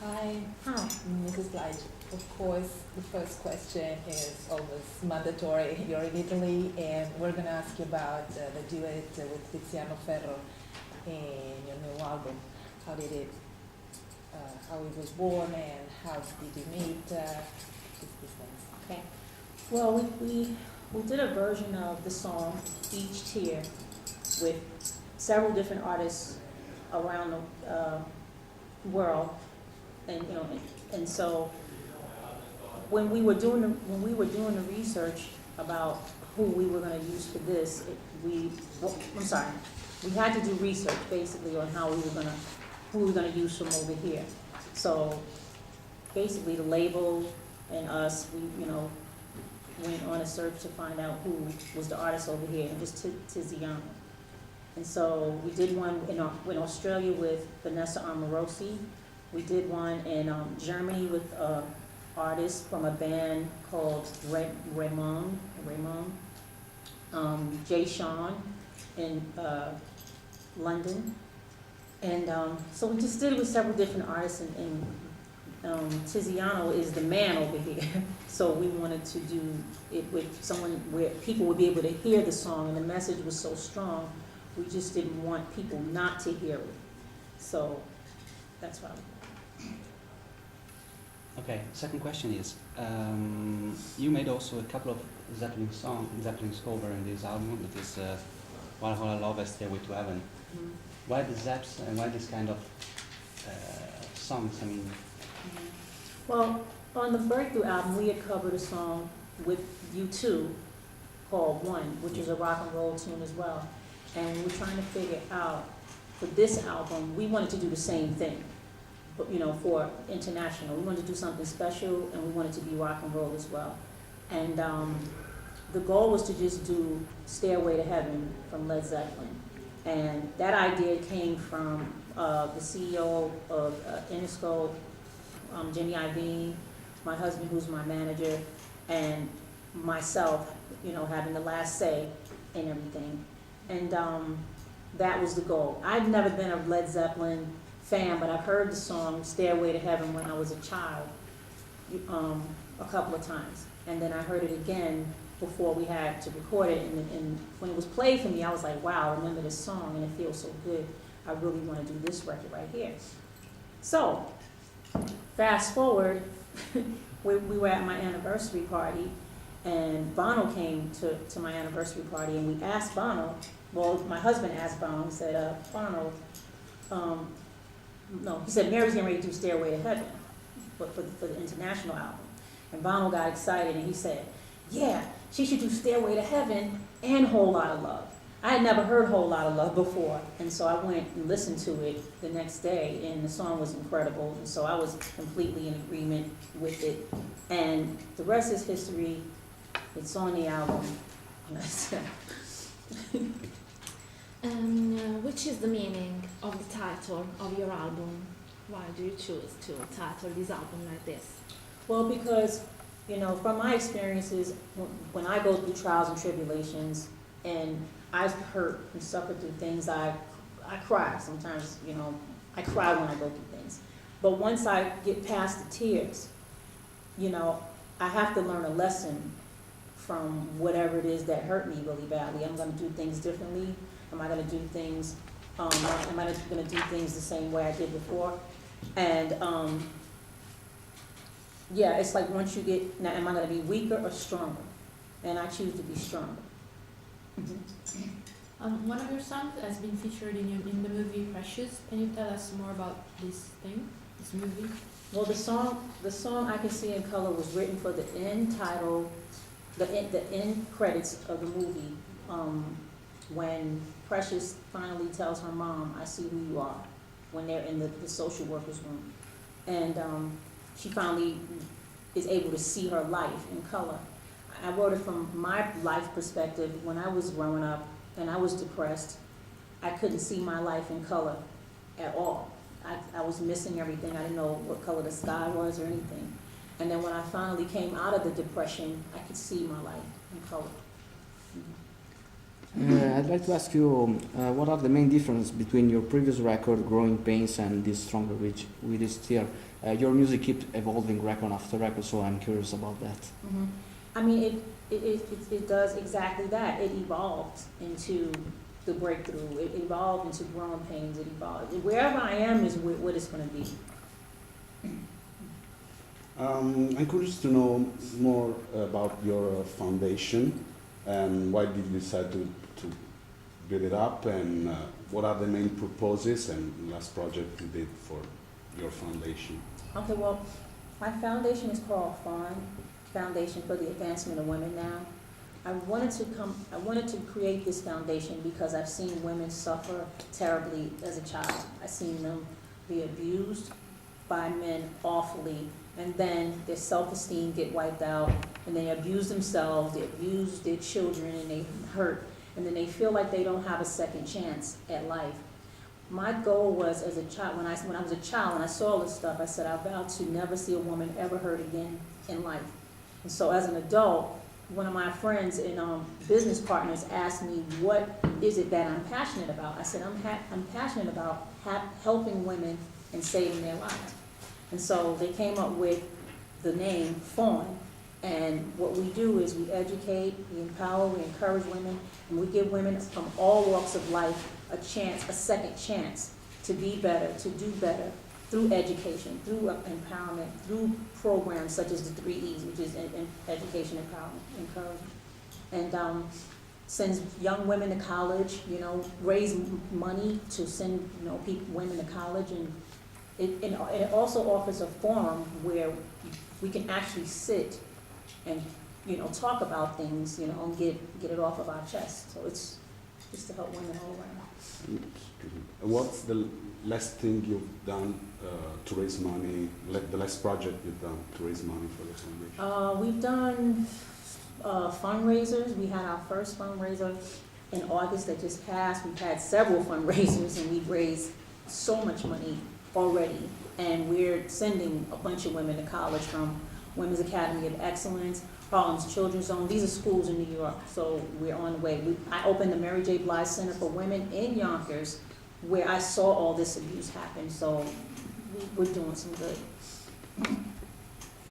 Hi, Hi. Mrs. Blige. Of course, the first question is always mandatory. You're in Italy, and we're going to ask you about the duet with Tiziano Ferro in your new album. How did it, how it was born, and how did you meet these things? Okay. Well, we did a version of the song Each Tear with several different artists around the world, and and so when we were doing the research about who we were going to use for this, I'm sorry, we had to do research basically on who we were gonna use from over here. So basically, the label and us, we went on a search to find out who was the artist over here, and it was Tiziano. And so we did one in Australia with Vanessa Amorosi. We did one in Germany with artist from a band called Raymond, Jay Sean in London. And so we just did it with several different artists, and Tiziano is the man over here. So we wanted to do it with someone where people would be able to hear the song, and the message was so strong, we just didn't want people not to hear it. So that's why. Okay, second question is, you made also a couple of Zeppelin's cover in this album, that is Valhalla Love and Stairway to Heaven. Mm-hmm. Why the Zeps and why this kind of songs? I mean, Well, on the Breakthrough album, we had covered a song with U2 called One, which is a rock and roll tune as well. And we were trying to figure out, for this album, we wanted to do the same thing, but for international. We wanted to do something special, and we wanted to be rock and roll as well. And the goal was to just do Stairway to Heaven from Led Zeppelin. And that idea came from the CEO of Interscope, Jenny Iovine, my husband who's my manager, and myself, having the last say in everything. And that was the goal. I'd never been a Led Zeppelin fan, but I've heard the song Stairway to Heaven when I was a child a couple of times. And then I heard it again before we had to record it. And when it was played for me, I was like, wow, I remember this song, and it feels so good. I really want to do this record right here. So, fast forward, we were at my anniversary party, and Bono came to my anniversary party, and we asked Bono, well, my husband asked Bono, he said, Bono, no, he said, Mary's getting ready to do Stairway to Heaven for the international album. And Bono got excited, and he said, yeah, she should do Stairway to Heaven and Whole Lotta Love. I had never heard Whole Lotta Love before, and so I went and listened to it the next day, and the song was incredible, and so I was completely in agreement with it. And the rest is history. It's on the album. Which is the meaning of the title of your album? Why do you choose to title this album like this? Well, because, from my experiences, when I go through trials and tribulations, and I've hurt and suffered through things, I cry sometimes, I cry when I go through things. But once I get past the tears, I have to learn a lesson from whatever it is that hurt me really badly. I'm going to do things differently. Am I going to do things, am I going to do things the same way I did before? And yeah, it's like once you get, now am I going to be weaker or stronger? And I choose to be stronger. Mm-hmm. One of your songs has been featured in the movie Precious. Can you tell us more about this movie? Well, the song I Can See in Color was written for the end title, the end credits of the movie, when Precious finally tells her mom, I see who you are, when they're in the social worker's room. And she finally is able to see her life in color. I wrote it from my life perspective. When I was growing up and I was depressed, I couldn't see my life in color at all. I was missing everything. I didn't know what color the sky was or anything. And then when I finally came out of the depression, I could see my life in color. Mm-hmm. I'd like to ask you, what are the main differences between your previous record, Growing Pains, and this Stronger with It Still? Your music keeps evolving record after record, so I'm curious about that. Mhm. I mean, it does exactly that. It evolved into the breakthrough. It evolved into Growing Pains. It evolved. Wherever I am is what it's going to be. I'm curious to know more about your foundation and why did you decide to build it up, and what are the main purposes and last project you did for your foundation? Okay, well, my foundation is called Foundation for the Advancement of Women Now. I wanted to create this foundation because I've seen women suffer terribly as a child. I've seen them be abused by men awfully, and then their self-esteem get wiped out, and they abuse themselves, they abuse their children, and they hurt, and then they feel like they don't have a second chance at life. My goal was, as a child, when I was a child and I saw all this stuff, I said, I vowed to never see a woman ever hurt again in life. And so as an adult, one of my friends and business partners asked me, what is it that I'm passionate about? I said, I'm passionate about helping women and saving their lives. And so they came up with the name Fawn. And what we do is we educate, we empower, we encourage women, and we give women from all walks of life a chance, a second chance to be better, to do better through education, through empowerment, through programs such as the 3 E's, which is education, empowerment, encouragement. And sends young women to college, you know, raise money to send, you know, women to college. And it also offers a forum where we can actually sit and, you know, talk about things, you know, and get it off of our chest. So it's just to help women all around. What's the last thing you've done to raise money, the last project you've done to raise money for the foundation? We've done fundraisers. We had our first fundraiser in August that just passed. We've had several fundraisers, and we've raised so much money already. And we're sending a bunch of women to college from Women's Academy of Excellence, Harlem's Children's Zone. These are schools in New York, so we're on the way. I opened the Mary J. Blige Center for Women in Yonkers, where I saw all this abuse happen, so we're doing some good.